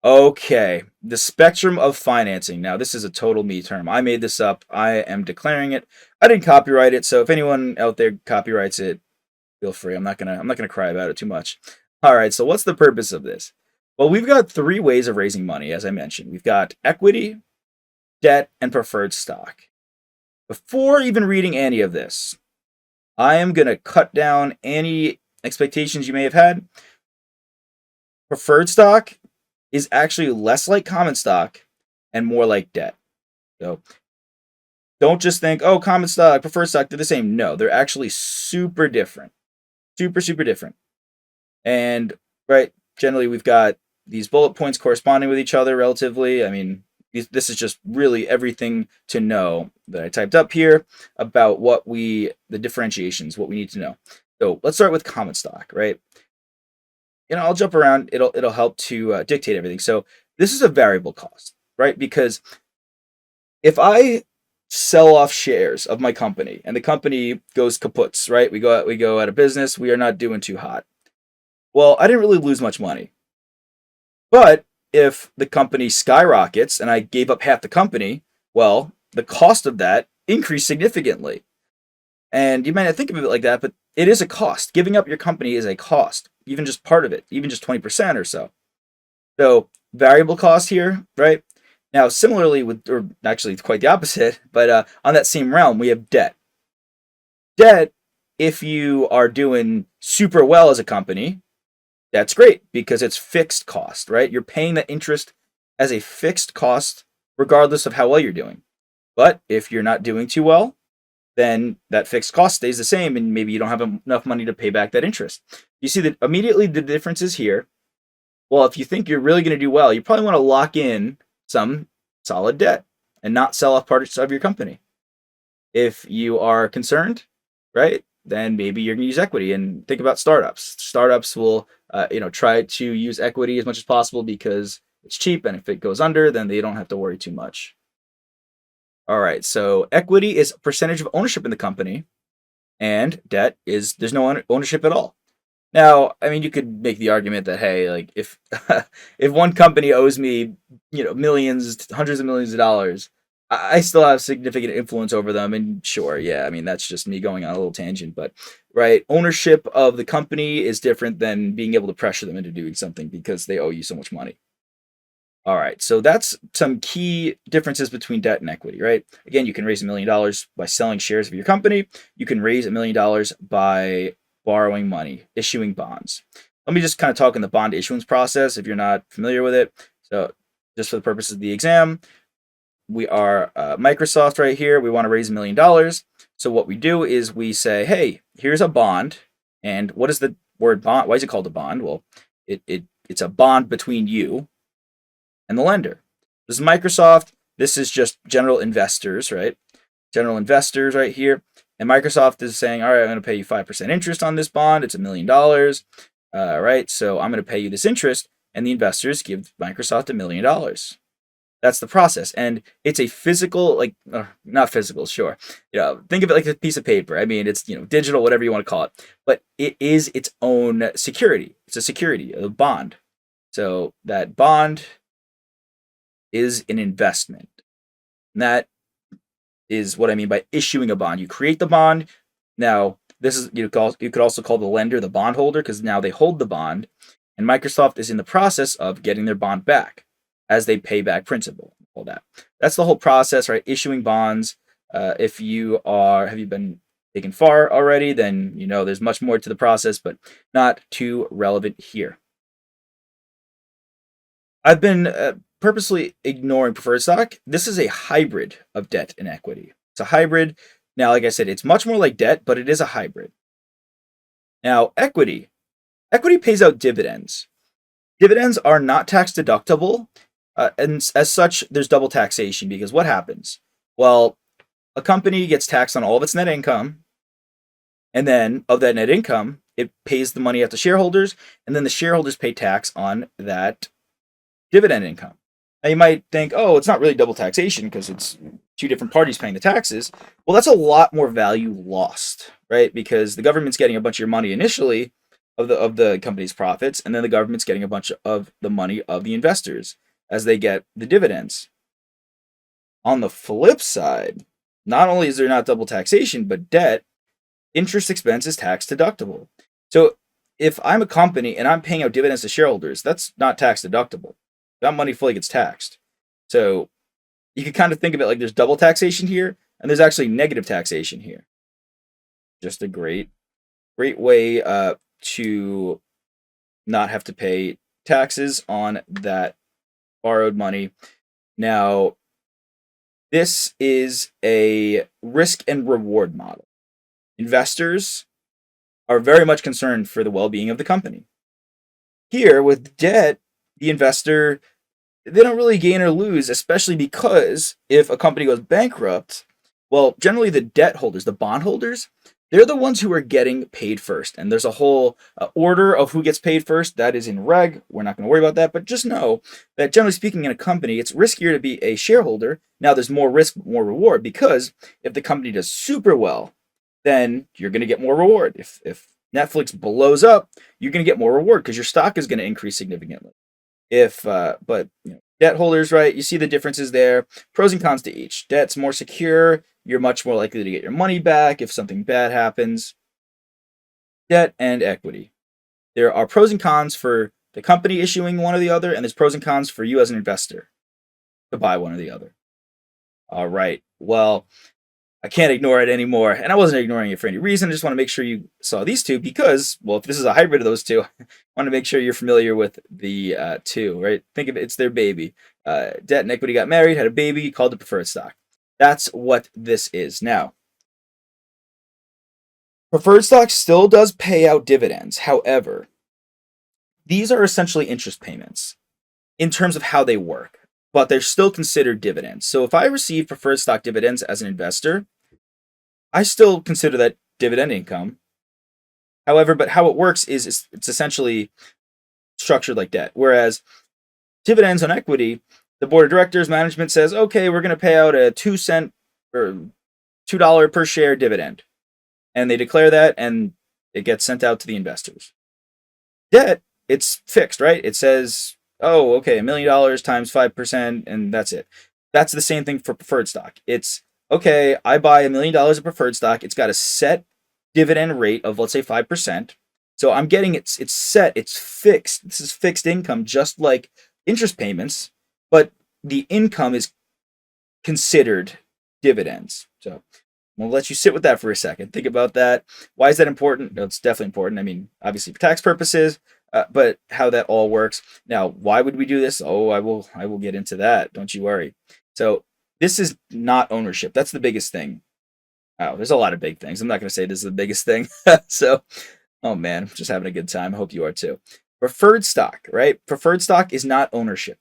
Okay, the spectrum of financing. Now, this is a total me term. I made this up. I am declaring it. I didn't copyright it, so if anyone out there copyrights it, feel free. I'm not gonna cry about it too much. All right, so what's the purpose of this? Well, we've got three ways of raising money, as I mentioned. We've got equity, debt, and preferred stock. Before even reading any of this, I am gonna cut down any expectations you may have had. Preferred stock is actually less like common stock and more like debt. So don't just think, oh, common stock, preferred stock, they're the same. No, they're actually super different. Super, super different. And, right, generally we've got these bullet points corresponding with each other relatively. I mean, this is just really everything to know that I typed up here about the differentiations, what we need to know. So let's start with common stock, right? I'll jump around. It'll help to dictate everything. So this is a variable cost, right? Because if I sell off shares of my company and the company goes kaputs, right? We go out of business. We are not doing too hot. Well, I didn't really lose much money. But if the company skyrockets and I gave up half the company, well, the cost of that increased significantly. And you might not think of it like that, but it is a cost. Giving up your company is a cost, even just part of it, even just 20% or so. So variable cost here, right? Now, similarly or actually quite the opposite, but on that same realm, we have debt. Debt, if you are doing super well as a company, that's great because it's fixed cost, right? You're paying the interest as a fixed cost regardless of how well you're doing. But if you're not doing too well, then that fixed cost stays the same and maybe you don't have enough money to pay back that interest. You see that immediately the difference is here. Well, if you think you're really going to do well, you probably want to lock in some solid debt and not sell off parts of your company. If you are concerned, right, then maybe you're going to use equity and think about startups. Startups will, try to use equity as much as possible because it's cheap, and if it goes under, then they don't have to worry too much. All right, so equity is a percentage of ownership in the company, and debt is there's no ownership at all. Now, I mean, you could make the argument that hey, like if if one company owes me, millions, hundreds of millions of dollars, I still have significant influence over them. And sure, yeah, I mean that's just me going on a little tangent, but right, ownership of the company is different than being able to pressure them into doing something because they owe you so much money. All right, so that's some key differences between debt and equity, right? Again, you can raise $1 million by selling shares of your company. You can raise $1 million by borrowing money, issuing bonds. Let me just kind of talk in the bond issuance process if you're not familiar with it. So, just for the purposes of the exam, we are Microsoft right here. We want to raise $1 million. So, what we do is we say, hey, here's a bond. And what is the word bond? Why is it called a bond? Well, it's a bond between you and the lender. This is Microsoft. This is just general investors, right? General investors right here. And Microsoft is saying, all right, I'm going to pay you 5% interest on this bond. It's $1 million. Right? So I'm going to pay you this interest. And the investors give Microsoft $1 million. That's the process. And it's a physical, not physical, sure. Think of it like a piece of paper. I mean, it's, digital, whatever you want to call it. But it is its own security. It's a security, a bond. So that bond is an investment. And that is what I mean by issuing a bond. You create the bond. Now, this is you could also call the lender the bondholder because now they hold the bond, and Microsoft is in the process of getting their bond back as they pay back principal. All that. That's the whole process, right? Issuing bonds. If you have you been taken far already, then there's much more to the process, but not too relevant here. I've been purposely ignoring preferred stock. This is a hybrid of debt and equity. It's a hybrid. Now, like I said, it's much more like debt, but it is a hybrid. Now, equity pays out dividends. Dividends are not tax deductible, and as such, there's double taxation because what happens? Well, a company gets taxed on all of its net income, and then of that net income, it pays the money out to shareholders, and then the shareholders pay tax on that dividend income. Now you might think, oh, it's not really double taxation because it's two different parties paying the taxes. Well, that's a lot more value lost, right? Because the government's getting a bunch of your money initially, of the company's profits, and then the government's getting a bunch of the money of the investors as they get the dividends. On the flip side, not only is there not double taxation, but debt, interest expense is tax deductible. So if I'm a company and I'm paying out dividends to shareholders, that's not tax deductible. That money fully gets taxed. So you can kind of think of it like there's double taxation here, and there's actually negative taxation here. Just a great way to not have to pay taxes on that borrowed money. Now, this is a risk and reward model. Investors are very much concerned for the well-being of the company. Here, with debt, the investor, they don't really gain or lose, especially because if a company goes bankrupt, well, generally the debt holders, the bondholders, they're the ones who are getting paid first. And there's a whole order of who gets paid first. That is in reg. We're not going to worry about that. But just know that generally speaking, in a company, it's riskier to be a shareholder. Now there's more risk, more reward, because if the company does super well, then you're going to get more reward. If Netflix blows up, you're going to get more reward because your stock is going to increase significantly. But debt holders, right? You see the differences there. Pros and cons to each. Debt's more secure. You're much more likely to get your money back if something bad happens. Debt and equity. There are pros and cons for the company issuing one or the other, and there's pros and cons for you as an investor to buy one or the other. All right. Well, I can't ignore it anymore. And I wasn't ignoring it for any reason. I just want to make sure you saw these two because, well, if this is a hybrid of those two, I want to make sure you're familiar with the two, right? Think of it, it's their baby. Debt and equity got married, had a baby, called it preferred stock. That's what this is. Now, preferred stock still does pay out dividends. However, these are essentially interest payments in terms of how they work, but they're still considered dividends. So if I receive preferred stock dividends as an investor, I still consider that dividend income. However, but how it works is it's essentially structured like debt. Whereas dividends on equity, the board of directors management says, okay, we're going to pay out a 2 cent or $2 per share dividend. And they declare that and it gets sent out to the investors. Debt, it's fixed, right? It says, oh, okay, $1 million times 5%, and that's it. That's the same thing for preferred stock. It's, okay, I buy $1 million of preferred stock. It's got a set dividend rate of, let's say, 5%. So I'm getting it's set, it's fixed. This is fixed income, just like interest payments, but the income is considered dividends. So I'm going to let you sit with that for a second. Think about that. Why is that important? It's definitely important. I mean, obviously for tax purposes, but how that all works. Now, why would we do this? Oh, I will get into that. Don't you worry. So this is not ownership. That's the biggest thing. Oh, there's a lot of big things. I'm not going to say this is the biggest thing. So, oh man, I'm just having a good time. I hope you are too. Preferred stock, right? Preferred stock is not ownership.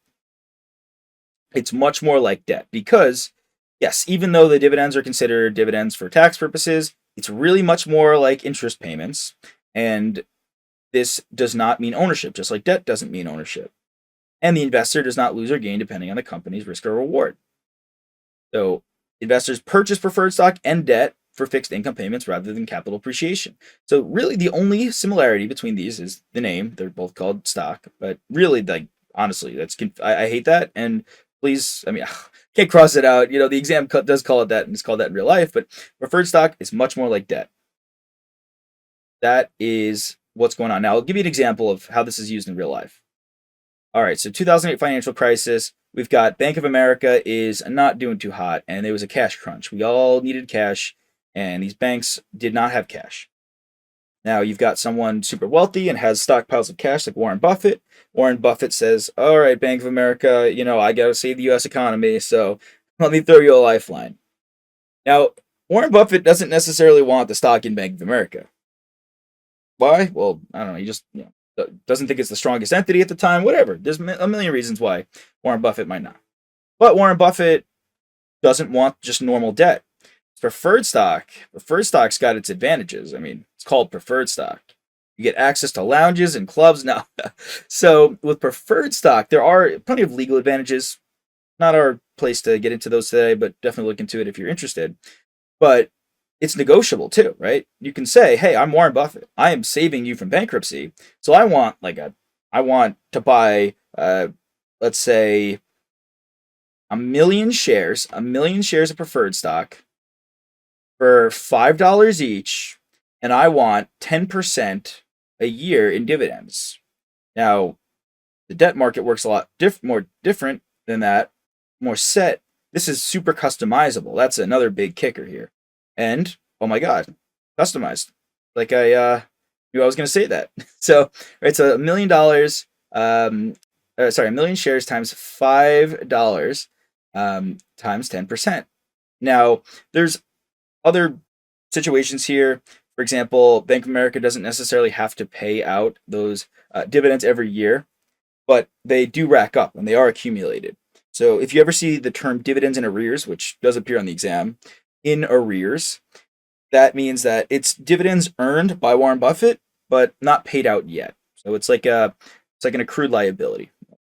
It's much more like debt because, yes, even though the dividends are considered dividends for tax purposes, it's really much more like interest payments. And this does not mean ownership, just like debt doesn't mean ownership. And the investor does not lose or gain depending on the company's risk or reward. So investors purchase preferred stock and debt for fixed income payments rather than capital appreciation. So really the only similarity between these is the name. They're both called stock, but really, like, honestly, I hate that. And please, I mean, can't cross it out. The exam does call it that, and it's called that in real life, but preferred stock is much more like debt. That is what's going on. Now, I'll give you an example of how this is used in real life. All right, so 2008 financial crisis. We've got Bank of America is not doing too hot, and there was a cash crunch. We all needed cash, and these banks did not have cash. Now, you've got someone super wealthy and has stockpiles of cash like Warren Buffett. Warren Buffett says, all right, Bank of America, I got to save the U.S. economy, so let me throw you a lifeline. Now, Warren Buffett doesn't necessarily want the stock in Bank of America. Why? Well, I don't know. He just doesn't think it's the strongest entity at the time. Whatever. There's a million reasons why Warren Buffett might not. But Warren Buffett doesn't want just normal debt. Preferred stock. Preferred stock's got its advantages. I mean, it's called preferred stock. You get access to lounges and clubs now. So with preferred stock, there are plenty of legal advantages. Not our place to get into those today, but definitely look into it if you're interested. But it's negotiable too, right? You can say, "Hey, I'm Warren Buffett. I am saving you from bankruptcy. So I want to buy, let's say, a million shares of preferred stock for $5 each, and I want 10% a year in dividends." Now, the debt market works a lot more different than that, more set. This is super customizable. That's another big kicker here. And oh my god, customized. Like I knew I was going to say that. So, right, so $1 million, sorry, a million shares times $5 times 10%. Now, there's other situations here. For example, Bank of America doesn't necessarily have to pay out those dividends every year, but they do rack up and they are accumulated. So if you ever see the term dividends in arrears, which does appear on the exam, in arrears, that means that it's dividends earned by Warren Buffett, but not paid out yet. So it's like an accrued liability.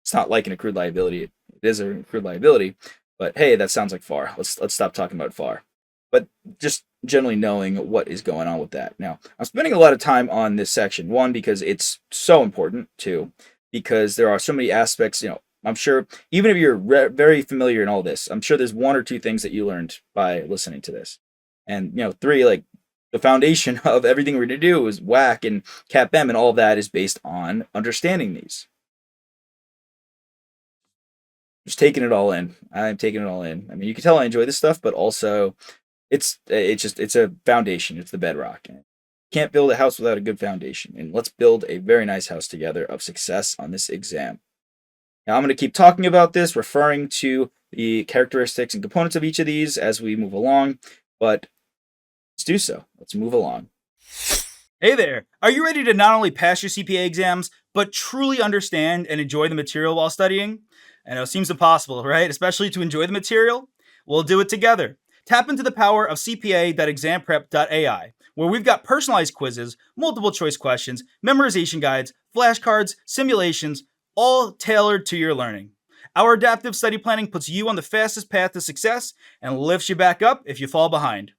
It's not like an accrued liability. It is an accrued liability, but hey, that sounds like FAR. Let's stop talking about FAR. But just generally knowing what is going on with that. Now, I'm spending a lot of time on this section. One, because it's so important. Two, because there are so many aspects. I'm sure even if you're very familiar in all this, I'm sure there's one or two things that you learned by listening to this. And three, like the foundation of everything we're going to do is WAC and CAPM, and all of that is based on understanding these. Just taking it all in. I'm taking it all in. I mean, you can tell I enjoy this stuff, but also it's a foundation. It's the bedrock. You can't build a house without a good foundation. And let's build a very nice house together of success on this exam. Now I'm going to keep talking about this, referring to the characteristics and components of each of these as we move along, but let's do so. Let's move along. Hey there! Are you ready to not only pass your CPA exams, but truly understand and enjoy the material while studying? I know it seems impossible, right? Especially to enjoy the material? We'll do it together. Tap into the power of CPA.examprep.ai, where we've got personalized quizzes, multiple choice questions, memorization guides, flashcards, simulations, all tailored to your learning. Our adaptive study planning puts you on the fastest path to success and lifts you back up if you fall behind.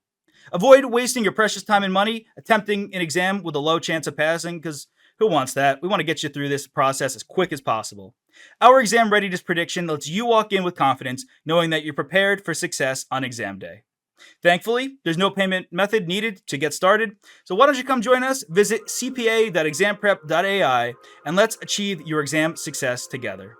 Avoid wasting your precious time and money attempting an exam with a low chance of passing, because who wants that? We want to get you through this process as quick as possible. Our exam readiness prediction lets you walk in with confidence, knowing that you're prepared for success on exam day. Thankfully, there's no payment method needed to get started, so why don't you come join us? Visit cpa.examprep.ai and let's achieve your exam success together.